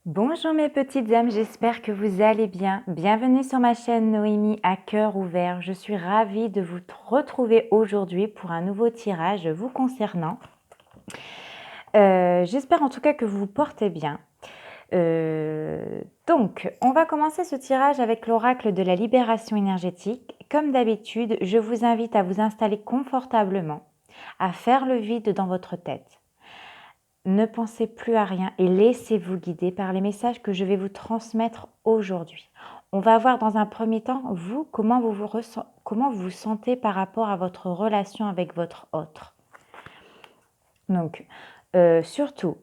Bonjour mes petites âmes, j'espère que vous allez bien. Bienvenue sur ma chaîne Noémie à cœur ouvert. Je suis ravie de vous retrouver aujourd'hui pour un nouveau tirage vous concernant. J'espère en tout cas que vous vous portez bien. Donc, on va commencer ce tirage avec l'oracle de la libération énergétique. Comme d'habitude, je vous invite à vous installer confortablement, à faire le vide dans votre tête. Ne pensez plus à rien et laissez-vous guider par les messages que je vais vous transmettre aujourd'hui. On va voir dans un premier temps, vous, comment vous vous sentez par rapport à votre relation avec votre autre. Donc, surtout,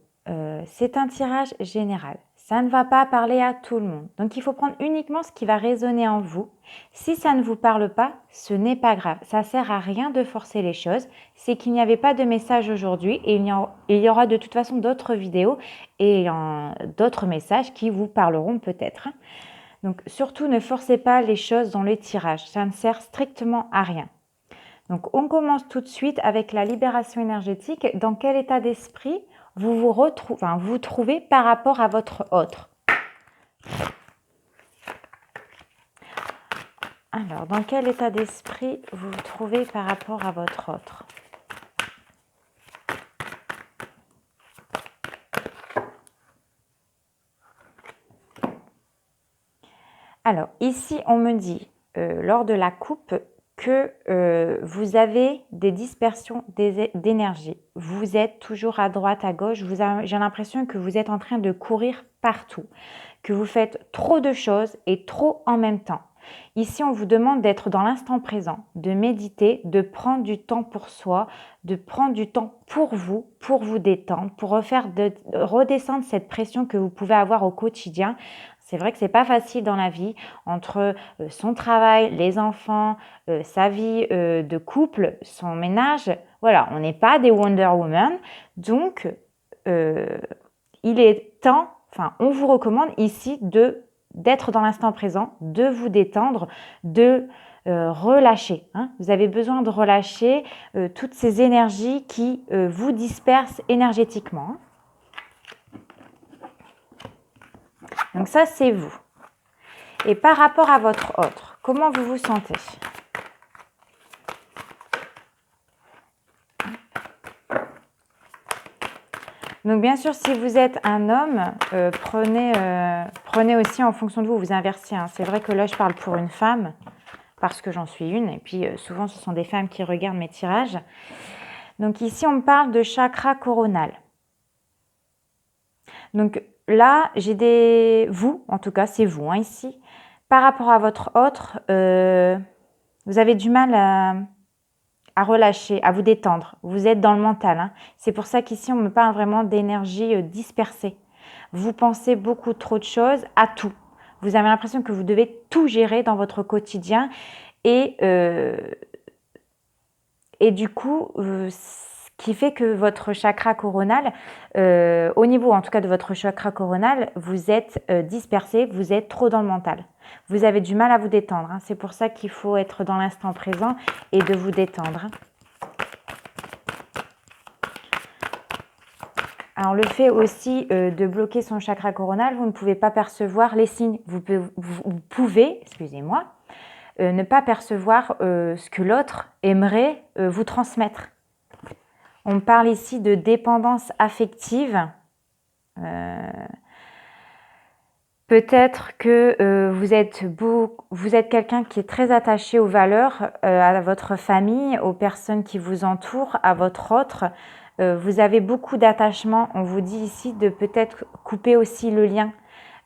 c'est un tirage général. Ça ne va pas parler à tout le monde. Donc, il faut prendre uniquement ce qui va résonner en vous. Si ça ne vous parle pas, ce n'est pas grave. Ça ne sert à rien de forcer les choses. C'est qu'il n'y avait pas de message aujourd'hui et il y aura de toute façon d'autres vidéos et d'autres messages qui vous parleront peut-être. Donc, surtout, ne forcez pas les choses dans le tirage. Ça ne sert strictement à rien. Donc, on commence tout de suite avec la libération énergétique. Dans quel état d'esprit vous trouvez par rapport à votre autre? Alors, dans quel état d'esprit vous vous trouvez par rapport à votre autre? Alors, ici, on me dit, lors de la coupe, que vous avez des dispersions d'énergie. Vous êtes toujours à droite, à gauche. J'ai l'impression que vous êtes en train de courir partout, que vous faites trop de choses et trop en même temps. Ici, on vous demande d'être dans l'instant présent, de méditer, de prendre du temps pour soi, de prendre du temps pour vous détendre, pour redescendre cette pression que vous pouvez avoir au quotidien. C'est vrai que c'est pas facile dans la vie, entre son travail, les enfants, sa vie de couple, son ménage. Voilà, on n'est pas des Wonder Woman. Donc, il est temps, on vous recommande ici d'être dans l'instant présent, de vous détendre, de relâcher. Vous avez besoin de relâcher toutes ces énergies qui vous dispersent énergétiquement. Donc ça, c'est vous. Et par rapport à votre autre, comment vous vous sentez? Donc bien sûr, si vous êtes un homme, prenez aussi en fonction de vous, vous inversez. C'est vrai que là, je parle pour une femme, parce que j'en suis une, et puis souvent, ce sont des femmes qui regardent mes tirages. Donc ici, on me parle de chakra coronal. Donc là, vous, en tout cas, c'est vous ici. Par rapport à votre autre, vous avez du mal à relâcher, à vous détendre. Vous êtes dans le mental. C'est pour ça qu'ici, on me parle vraiment d'énergie dispersée. Vous pensez beaucoup trop de choses à tout. Vous avez l'impression que vous devez tout gérer dans votre quotidien. Et du coup, ce qui fait que votre chakra coronal, au niveau en tout cas de votre chakra coronal, vous êtes dispersé, vous êtes trop dans le mental. Vous avez du mal à vous détendre. C'est pour ça qu'il faut être dans l'instant présent et de vous détendre. Alors, le fait aussi de bloquer son chakra coronal, vous ne pouvez pas percevoir les signes. Vous pouvez, excusez-moi, ne pas percevoir ce que l'autre aimerait vous transmettre. On parle ici de dépendance affective. Peut-être que vous êtes quelqu'un qui est très attaché aux valeurs, à votre famille, aux personnes qui vous entourent, à votre autre. Vous avez beaucoup d'attachement. On vous dit ici de peut-être couper aussi le lien,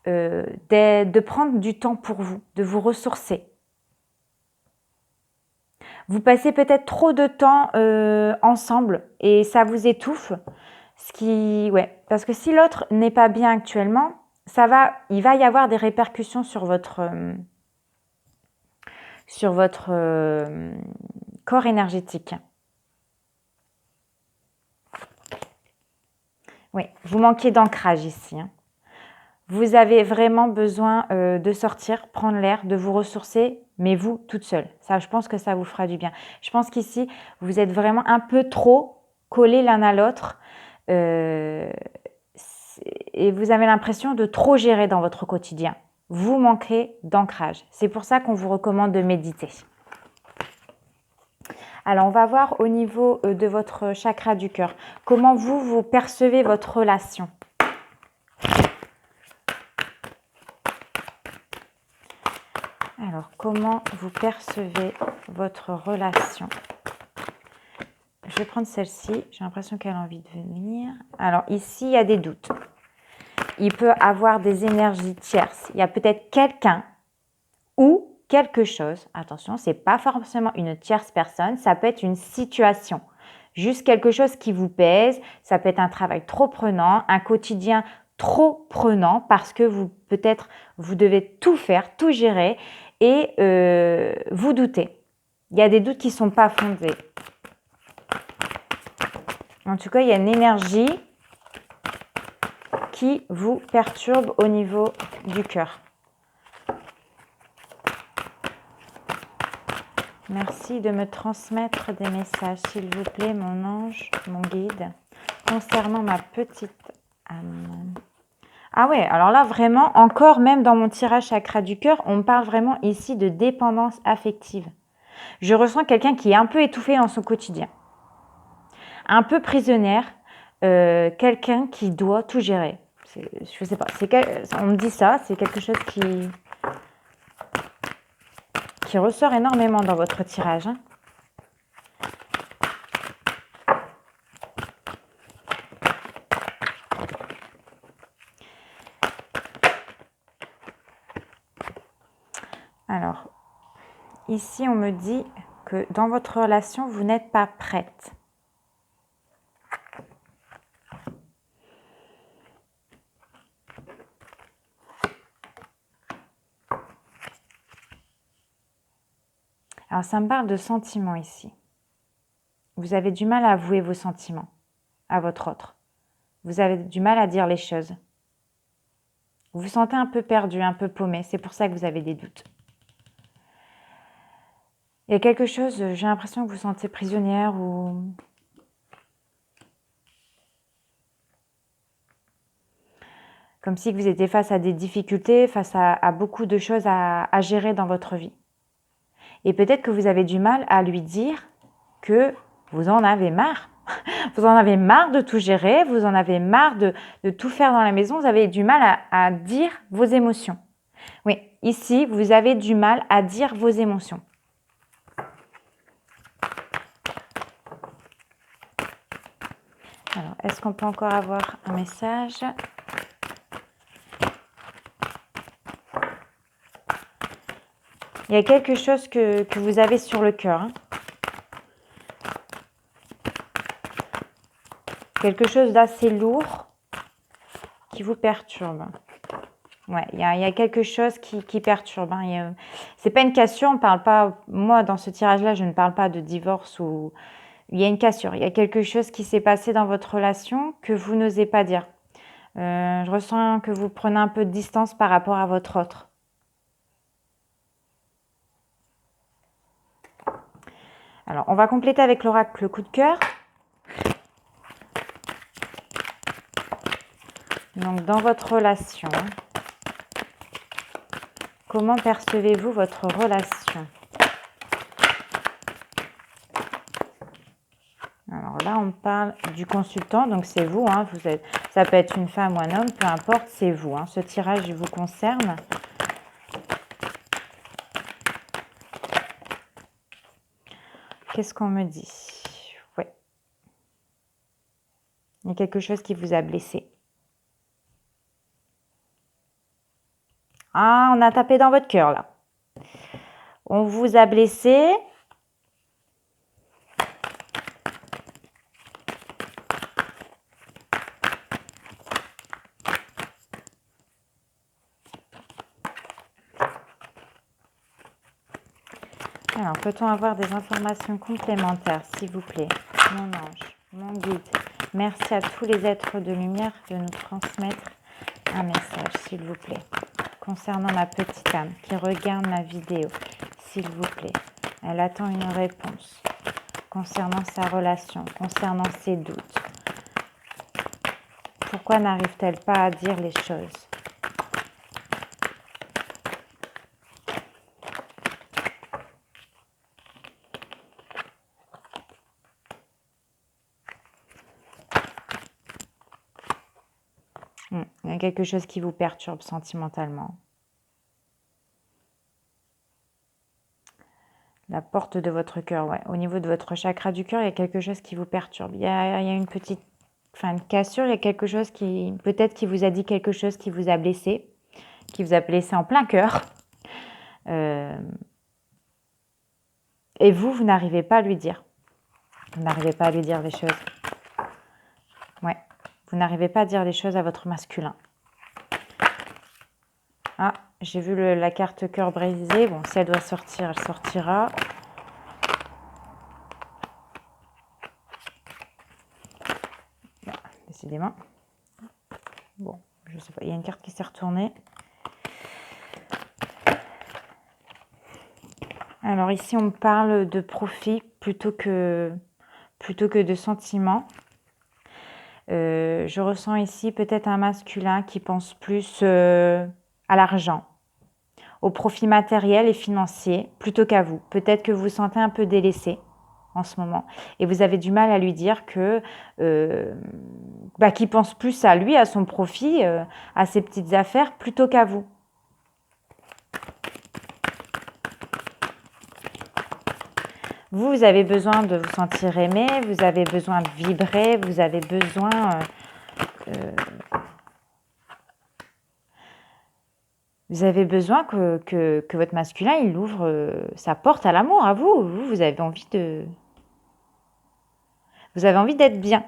de prendre du temps pour vous, de vous ressourcer. Vous passez peut-être trop de temps ensemble et ça vous étouffe. Parce que si l'autre n'est pas bien actuellement, il va y avoir des répercussions sur votre corps énergétique. Oui, vous manquez d'ancrage ici. Vous avez vraiment besoin de sortir, prendre l'air, de vous ressourcer, mais vous, toute seule. Ça, je pense que ça vous fera du bien. Je pense qu'ici, vous êtes vraiment un peu trop collés l'un à l'autre. Et et vous avez l'impression de trop gérer dans votre quotidien. Vous manquez d'ancrage. C'est pour ça qu'on vous recommande de méditer. Alors, on va voir au niveau de votre chakra du cœur, comment vous percevez votre relation. Alors, comment vous percevez votre relation? Je vais prendre celle-ci. J'ai l'impression qu'elle a envie de venir. Alors, ici, il y a des doutes. Il peut avoir des énergies tierces. Il y a peut-être quelqu'un ou quelque chose. Attention, ce n'est pas forcément une tierce personne. Ça peut être une situation. Juste quelque chose qui vous pèse. Ça peut être un travail trop prenant, un quotidien trop prenant parce que peut-être vous devez tout faire, tout gérer et vous doutez. Il y a des doutes qui ne sont pas fondés. En tout cas, il y a une énergie qui vous perturbe au niveau du cœur. Merci de me transmettre des messages, s'il vous plaît, mon ange, mon guide, concernant ma petite âme. Ah ouais, alors là, vraiment, encore même dans mon tirage chakra du cœur, on parle vraiment ici de dépendance affective. Je ressens quelqu'un qui est un peu étouffé dans son quotidien. Un peu prisonnière, quelqu'un qui doit tout gérer. Je sais pas, on me dit ça, c'est quelque chose qui ressort énormément dans votre tirage. Hein. Alors, ici, on me dit que dans votre relation, vous n'êtes pas prête. Alors, ça me parle de sentiments ici. Vous avez du mal à avouer vos sentiments à votre autre. Vous avez du mal à dire les choses. Vous vous sentez un peu perdu, un peu paumé. C'est pour ça que vous avez des doutes. Il y a quelque chose, j'ai l'impression que vous vous sentez prisonnière ou... Comme si vous étiez face à des difficultés, face à beaucoup de choses à gérer dans votre vie. Et peut-être que vous avez du mal à lui dire que vous en avez marre. Vous en avez marre de tout gérer, vous en avez marre de tout faire dans la maison, vous avez du mal à dire vos émotions. Oui, ici, vous avez du mal à dire vos émotions. Alors, est-ce qu'on peut encore avoir un message ? Il y a quelque chose que vous avez sur le cœur. Hein. Quelque chose d'assez lourd qui vous perturbe. Ouais, il y a quelque chose qui perturbe. Hein. C'est pas une cassure, on parle pas... Moi, dans ce tirage-là, je ne parle pas de divorce ou... Il y a une cassure, il y a quelque chose qui s'est passé dans votre relation que vous n'osez pas dire. Je ressens que vous prenez un peu de distance par rapport à votre autre. Alors, on va compléter avec l'oracle coup de cœur. Donc, dans votre relation, comment percevez-vous votre relation ? Alors là, on parle du consultant, donc c'est vous. Hein, ça peut être une femme ou un homme, peu importe, c'est vous. Hein, ce tirage vous concerne. Qu'est-ce qu'on me dit? Oui. Il y a quelque chose qui vous a blessé. Ah, on a tapé dans votre cœur, là. On vous a blessé. Alors, peut-on avoir des informations complémentaires, s'il vous plaît? Mon ange, mon guide, merci à tous les êtres de lumière de nous transmettre un message, s'il vous plaît. Concernant ma petite âme qui regarde ma vidéo, s'il vous plaît. Elle attend une réponse concernant sa relation, concernant ses doutes. Pourquoi n'arrive-t-elle pas à dire les choses? Il y a quelque chose qui vous perturbe sentimentalement. La porte de votre cœur, ouais. Au niveau de votre chakra du cœur, il y a quelque chose qui vous perturbe. Il y a une petite, une cassure, il y a quelque chose qui, peut-être qui vous a dit quelque chose qui vous a blessé en plein cœur. Et vous n'arrivez pas à lui dire. Vous n'arrivez pas à lui dire les choses. Ouais. Vous n'arrivez pas à dire les choses à votre masculin. Ah, j'ai vu la carte cœur brisé. Bon, si elle doit sortir, elle sortira. Là, décidément. Bon, je sais pas. Il y a une carte qui s'est retournée. Alors ici, on parle de profit plutôt que de sentiments. Je ressens ici peut-être un masculin qui pense plus à l'argent, au profit matériel et financier, plutôt qu'à vous. Peut-être que vous vous sentez un peu délaissé en ce moment. Et vous avez du mal à lui dire que qu'il pense plus à lui, à son profit, à ses petites affaires, plutôt qu'à vous. Vous avez besoin de vous sentir aimé, vous avez besoin de vibrer, vous avez besoin que votre masculin, il ouvre sa porte à l'amour, à vous. Vous avez envie d'être bien.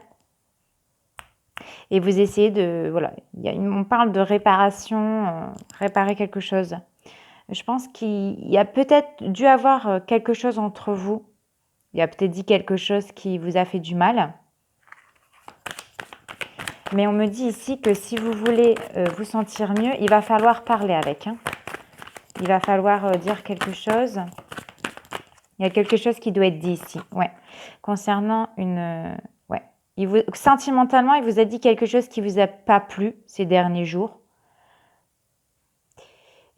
Et vous essayez de... Voilà, on parle de réparation, réparer quelque chose. Je pense qu'il y a peut-être dû avoir quelque chose entre vous. Il a peut-être dit quelque chose qui vous a fait du mal. Mais on me dit ici que si vous voulez vous sentir mieux, il va falloir parler avec. Il va falloir dire quelque chose. Il y a quelque chose qui doit être dit ici. Ouais. Concernant une... ouais. Sentimentalement, il vous a dit quelque chose qui ne vous a pas plu ces derniers jours.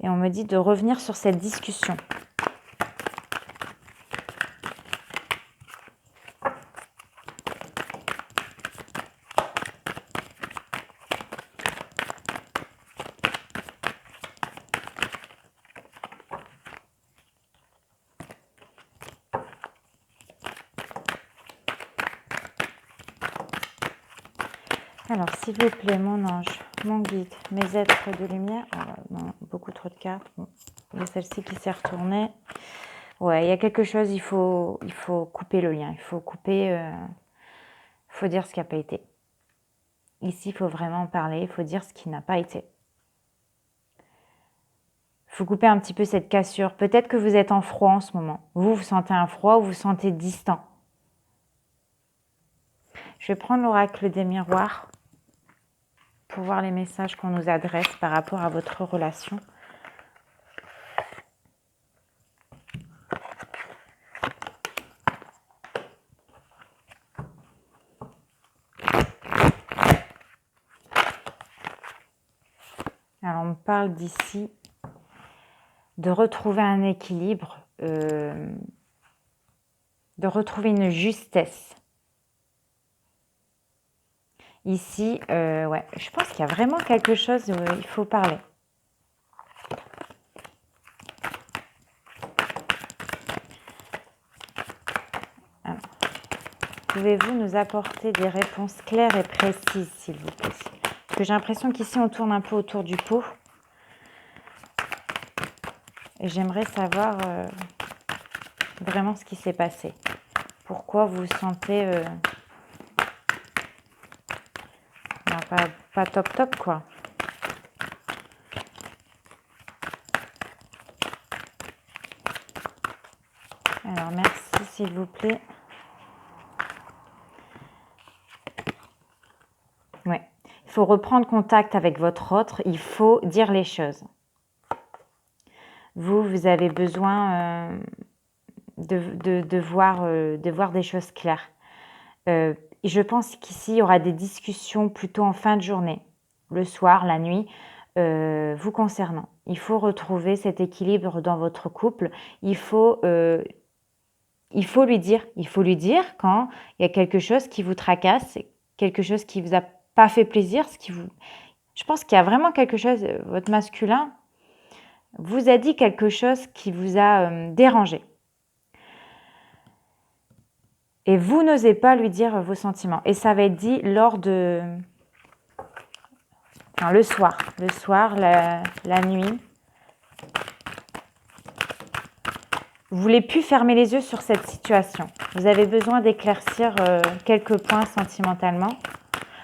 Et on me dit de revenir sur cette discussion. Alors, s'il vous plaît, mon ange, mon guide, mes êtres de lumière. Alors, non, beaucoup trop de cartes. Bon, il y a celle-ci qui s'est retournée. Ouais, il y a quelque chose, il faut couper le lien. Il faut couper, faut dire ce qui n'a pas été. Ici, il faut vraiment parler, il faut dire ce qui n'a pas été. Il faut couper un petit peu cette cassure. Peut-être que vous êtes en froid en ce moment. Vous sentez un froid ou vous sentez distant. Je vais prendre l'oracle des miroirs pour voir les messages qu'on nous adresse par rapport à votre relation. Alors, on me parle d'ici de retrouver un équilibre, de retrouver une justesse. Ici, ouais, je pense qu'il y a vraiment quelque chose où il faut parler. Alors, pouvez-vous nous apporter des réponses claires et précises, s'il vous plaît? Parce que j'ai l'impression qu'ici, on tourne un peu autour du pot. Et j'aimerais savoir vraiment ce qui s'est passé. Pourquoi vous vous sentez pas top, quoi. Alors, merci, s'il vous plaît. Ouais. Il faut reprendre contact avec votre autre. Il faut dire les choses. Vous avez besoin de voir des choses claires. je pense qu'ici, il y aura des discussions plutôt en fin de journée, le soir, la nuit, vous concernant. Il faut retrouver cet équilibre dans votre couple. Il faut lui dire quand il y a quelque chose qui vous tracasse, quelque chose qui vous a pas fait plaisir, je pense qu'il y a vraiment quelque chose, votre masculin vous a dit quelque chose qui vous a dérangé. Et vous n'osez pas lui dire vos sentiments. Et ça va être dit lors de... Enfin, le soir, la nuit. Vous voulez plus fermer les yeux sur cette situation. Vous avez besoin d'éclaircir quelques points sentimentalement.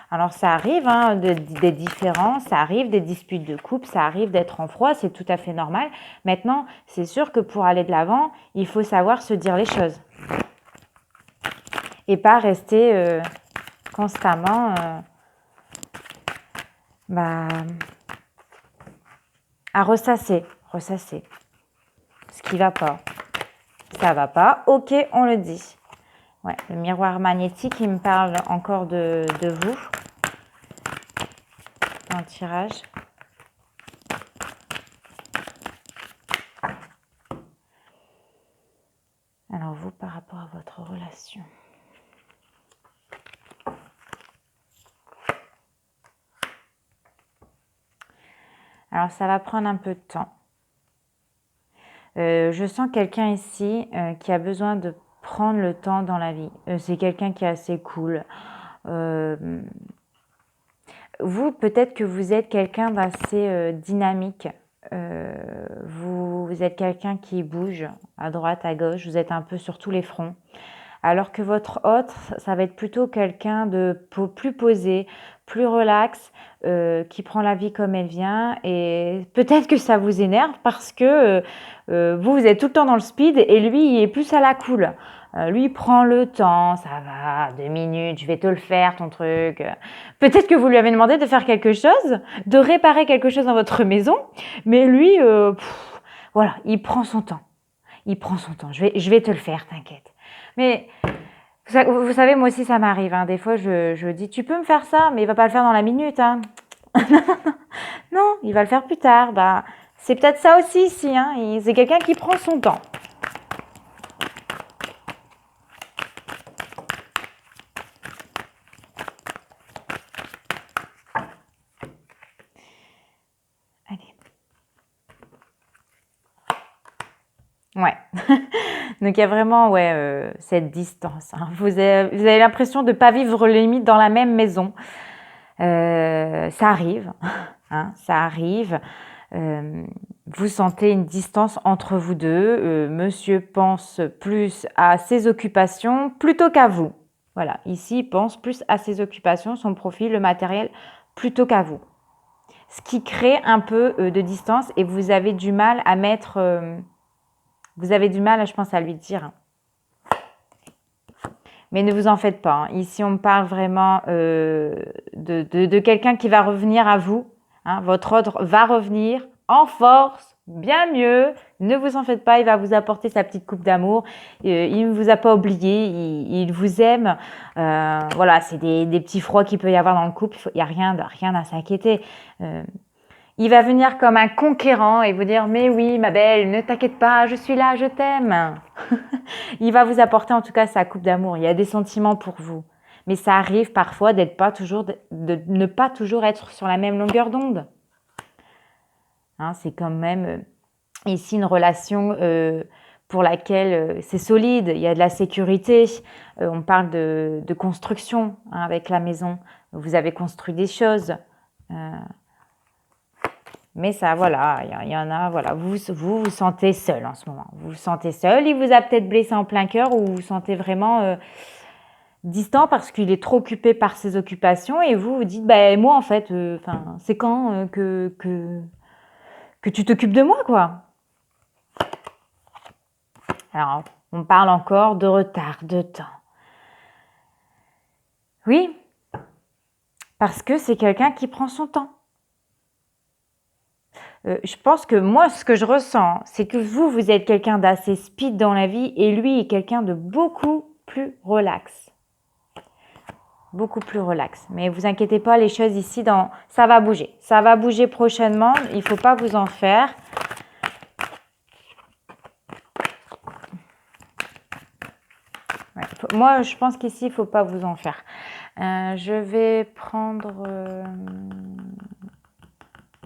Alors ça arrive des différends, ça arrive des disputes de couple, ça arrive d'être en froid, c'est tout à fait normal. Maintenant, c'est sûr que pour aller de l'avant, il faut savoir se dire les choses. Et pas rester constamment à ressasser ce qui va pas. Ça va pas, ok, on le dit. Ouais, le miroir magnétique, il me parle encore de vous dans le tirage. Alors vous, par rapport à votre relation. Alors ça va prendre un peu de temps. Je sens quelqu'un ici qui a besoin de prendre le temps dans la vie. C'est quelqu'un qui est assez cool. Vous, peut-être que vous êtes quelqu'un d'assez dynamique. Vous êtes quelqu'un qui bouge à droite, à gauche. Vous êtes un peu sur tous les fronts. Alors que votre autre, ça va être plutôt quelqu'un de plus posé, plus relax, qui prend la vie comme elle vient. Et peut-être que ça vous énerve parce que vous êtes tout le temps dans le speed et lui, il est plus à la cool. Lui, il prend le temps, ça va, 2 minutes, je vais te le faire, ton truc. Peut-être que vous lui avez demandé de faire quelque chose, de réparer quelque chose dans votre maison, mais lui, voilà, il prend son temps. Il prend son temps. Je vais te le faire, t'inquiète. Mais vous savez, moi aussi, ça m'arrive. Des fois, je dis, tu peux me faire ça, mais il va pas le faire dans la minute. Non, il va le faire plus tard. C'est peut-être ça aussi ici. C'est quelqu'un qui prend son temps. Allez. Ouais. Donc, il y a vraiment cette distance. Vous avez l'impression de ne pas vivre limite dans la même maison. Ça arrive. Ça arrive. Vous sentez une distance entre vous deux. Monsieur pense plus à ses occupations plutôt qu'à vous. Voilà, ici, il pense plus à ses occupations, son profil, le matériel, plutôt qu'à vous. Ce qui crée un peu de distance et vous avez du mal à mettre... vous avez du mal, je pense, à lui dire. Mais ne vous en faites pas. Ici, on me parle vraiment de quelqu'un qui va revenir à vous. Votre ordre va revenir en force, bien mieux. Ne vous en faites pas, il va vous apporter sa petite coupe d'amour. Il ne vous a pas oublié, il vous aime. Voilà, c'est des petits froids qu'il peut y avoir dans le couple. Il n'y a rien à s'inquiéter. Il va venir comme un conquérant et vous dire « Mais oui, ma belle, ne t'inquiète pas, je suis là, je t'aime. » Il va vous apporter en tout cas sa coupe d'amour. Il y a des sentiments pour vous. Mais ça arrive parfois de ne pas toujours être sur la même longueur d'onde. C'est quand même ici une relation pour laquelle c'est solide. Il y a de la sécurité. On parle de construction avec la maison. Vous avez construit des choses. Mais ça, voilà, il y en a, voilà, vous vous sentez seul en ce moment. Vous vous sentez seul, il vous a peut-être blessé en plein cœur ou vous vous sentez vraiment distant parce qu'il est trop occupé par ses occupations et vous vous dites, moi en fait, c'est quand que tu t'occupes de moi, quoi. Alors, on parle encore de retard, de temps. Oui, parce que c'est quelqu'un qui prend son temps. Je pense que moi, ce que je ressens, c'est que vous êtes quelqu'un d'assez speed dans la vie et lui est quelqu'un de beaucoup plus relax. beaucoup plus relax. Mais vous inquiétez pas, les choses ici, ça va bouger. Ça va bouger prochainement, il ne faut pas vous en faire. Ouais, moi, je pense qu'ici, il ne faut pas vous en faire. Je vais prendre...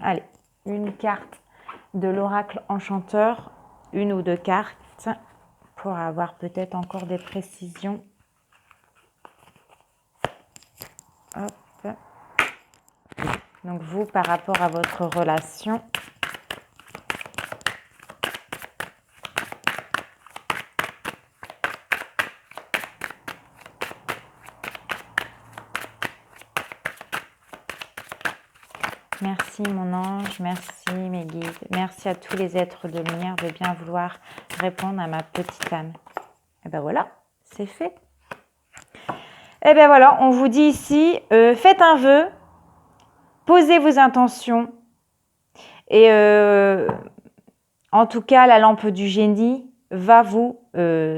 allez, une carte de l'oracle enchanteur, une ou deux cartes, pour avoir peut-être encore des précisions. Hop. Donc vous, par rapport à votre relation, merci mon ange, merci mes guides, merci à tous les êtres de lumière de bien vouloir répondre à ma petite âme. Et ben voilà, c'est fait. Et ben voilà, on vous dit ici, faites un vœu, posez vos intentions et en tout cas, la lampe du génie va vous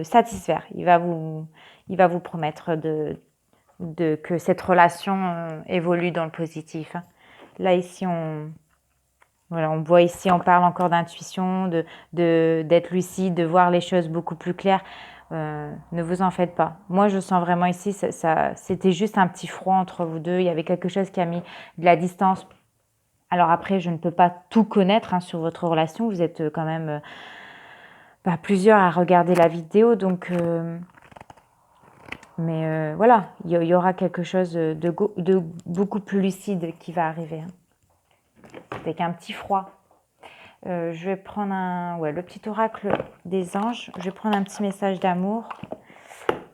satisfaire. Il va vous promettre que cette relation évolue dans le positif. Là, ici, on voit ici, on parle encore d'intuition, d'être lucide, de voir les choses beaucoup plus claires. Ne vous en faites pas. Moi, je sens vraiment ici, c'était juste un petit froid entre vous deux. Il y avait quelque chose qui a mis de la distance. Alors après, je ne peux pas tout connaître sur votre relation. Vous êtes quand même plusieurs à regarder la vidéo. Donc, mais voilà, il y aura quelque chose de beaucoup plus lucide qui va arriver. Avec un petit froid. Je vais prendre le petit oracle des anges. Je vais prendre un petit message d'amour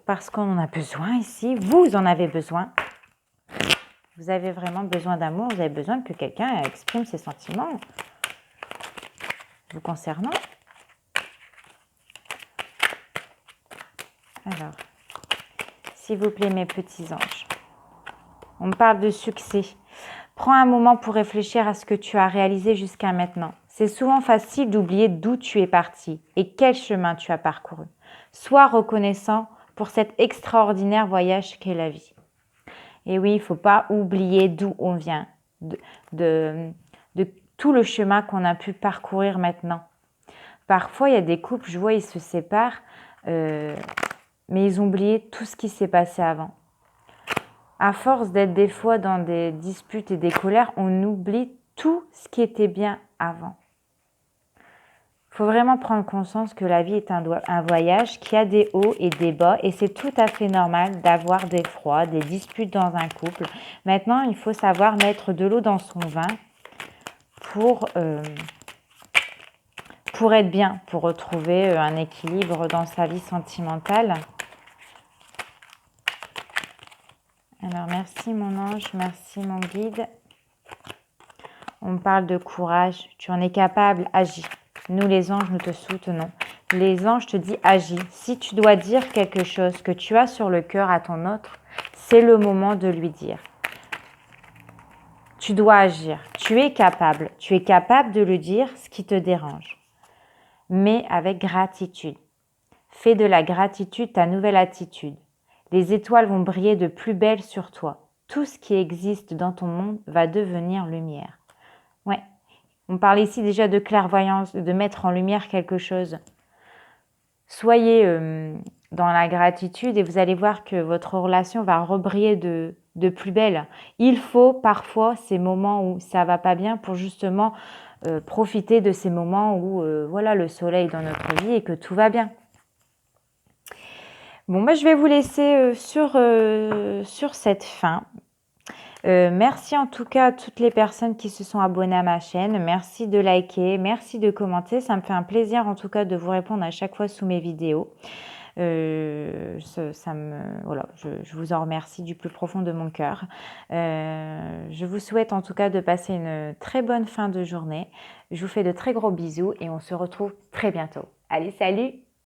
parce qu'on en a besoin ici. Vous en avez besoin. Vous avez vraiment besoin d'amour. Vous avez besoin que quelqu'un exprime ses sentiments vous concernant. Alors, s'il vous plaît, mes petits anges. On me parle de succès. Prends un moment pour réfléchir à ce que tu as réalisé jusqu'à maintenant. C'est souvent facile d'oublier d'où tu es parti et quel chemin tu as parcouru. Sois reconnaissant pour cet extraordinaire voyage qu'est la vie. Et oui, il ne faut pas oublier d'où on vient, de tout le chemin qu'on a pu parcourir maintenant. Parfois, il y a des couples, je vois, ils se séparent, mais ils ont oublié tout ce qui s'est passé avant. À force d'être des fois dans des disputes et des colères, on oublie tout ce qui était bien avant. Il faut vraiment prendre conscience que la vie est un voyage qui a des hauts et des bas et c'est tout à fait normal d'avoir des froids, des disputes dans un couple. Maintenant, il faut savoir mettre de l'eau dans son vin pour être bien, pour retrouver un équilibre dans sa vie sentimentale. Alors, merci mon ange, merci mon guide. On me parle de courage, tu en es capable, agis. Nous les anges, nous te soutenons. Les anges te disent agis. Si tu dois dire quelque chose que tu as sur le cœur à ton autre, c'est le moment de lui dire. Tu dois agir. Tu es capable de lui dire ce qui te dérange. Mais avec gratitude. Fais de la gratitude ta nouvelle attitude. Les étoiles vont briller de plus belle sur toi. Tout ce qui existe dans ton monde va devenir lumière. Ouais. On parle ici déjà de clairvoyance, de mettre en lumière quelque chose. Soyez dans la gratitude et vous allez voir que votre relation va rebriller de plus belle. Il faut parfois ces moments où ça ne va pas bien pour justement profiter de ces moments où le soleil est dans notre vie et que tout va bien. Bon, moi je vais vous laisser sur cette fin. Merci en tout cas à toutes les personnes qui se sont abonnées à ma chaîne. Merci de liker, merci de commenter. Ça me fait un plaisir en tout cas de vous répondre à chaque fois sous mes vidéos. Je vous en remercie du plus profond de mon cœur. Je vous souhaite en tout cas de passer une très bonne fin de journée. Je vous fais de très gros bisous et on se retrouve très bientôt. Allez, salut!